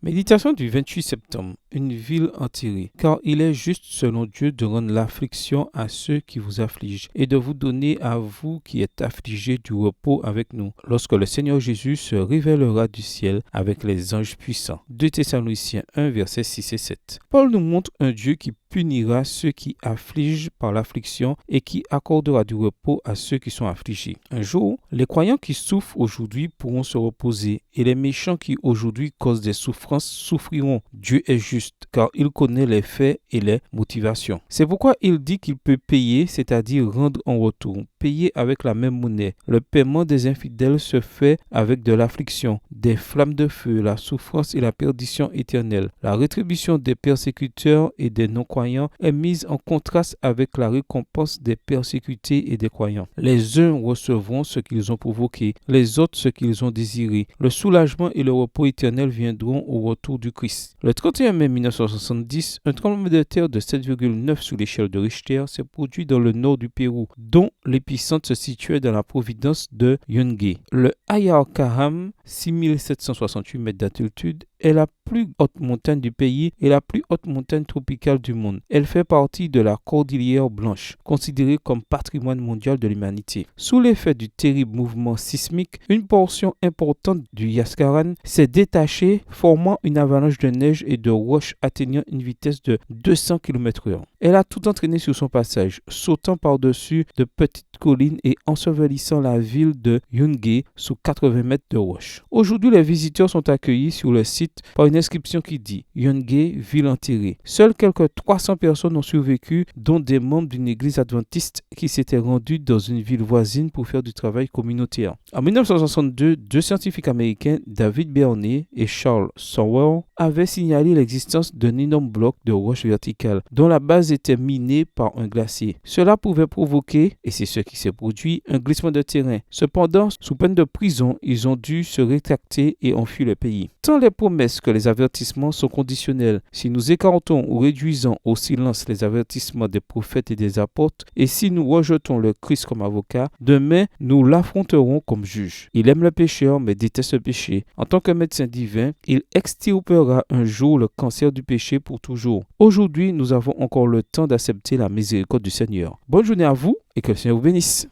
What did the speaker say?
Méditation du 28 septembre. Une ville enterrée. Car il est juste selon Dieu de rendre l'affliction à ceux qui vous affligent et de vous donner à vous qui êtes affligés du repos avec nous, lorsque le Seigneur Jésus se révélera du ciel avec les anges puissants. 2 Thessaloniciens 1, versets 6 et 7. Paul nous montre un Dieu qui punira ceux qui affligent par l'affliction et qui accordera du repos à ceux qui sont affligés. Un jour, les croyants qui souffrent aujourd'hui pourront se reposer et les méchants qui aujourd'hui causent des souffrances souffriront. Dieu est juste car il connaît les faits et les motivations. C'est pourquoi il dit qu'il peut payer, c'est-à-dire rendre en retour, payer avec la même monnaie. Le paiement des infidèles se fait avec de l'affliction, des flammes de feu, la souffrance et la perdition éternelle. La rétribution des persécuteurs et des non-croyants est mise en contraste avec la récompense des persécutés et des croyants. Les uns recevront ce qu'ils ont provoqué, les autres ce qu'ils ont désiré. Le soulagement et le repos éternel viendront au retour du Christ. Le 31 mai 1970, un tremblement de terre de 7,9 sous l'échelle de Richter s'est produit dans le nord du Pérou, dont l'épicentre se situait dans la province de Yungay. Le Ayar-Kaham, 6768 mètres d'altitude, est la plus haute montagne du pays et la plus haute montagne tropicale du monde. Elle fait partie de la Cordillère Blanche, considérée comme patrimoine mondial de l'humanité. Sous l'effet du terrible mouvement sismique, une portion importante du Yaskaran s'est détachée, formant une avalanche de neige et de roches atteignant une vitesse de 200 km/h. Elle a tout entraîné sur son passage, sautant par-dessus de petites collines et ensevelissant la ville de Yungay sous 80 mètres de roches. Aujourd'hui, les visiteurs sont accueillis sur le site par une inscription qui dit « Yungay, ville enterrée ». Seules quelques 300 personnes ont survécu, dont des membres d'une église adventiste qui s'étaient rendus dans une ville voisine pour faire du travail communautaire. En 1962, deux scientifiques américains, David Bernay et Charles Sowell, avaient signalé l'existence d'un énorme bloc de roche verticale dont la base était minée par un glacier. Cela pouvait provoquer, et c'est ce qui s'est produit, un glissement de terrain. Cependant, sous peine de prison, ils ont dû se rétracter et ont fui le pays. Tant les promesses que les avertissements sont conditionnels. Si nous écartons ou réduisons au silence les avertissements des prophètes et des apôtres, et si nous rejetons le Christ comme avocat, demain nous l'affronterons comme juge. Il aime le pécheur mais déteste le péché. En tant que médecin divin, il extirpera un jour le cancer du péché pour toujours. Aujourd'hui, nous avons encore le temps d'accepter la miséricorde du Seigneur. Bonne journée à vous et que le Seigneur vous bénisse.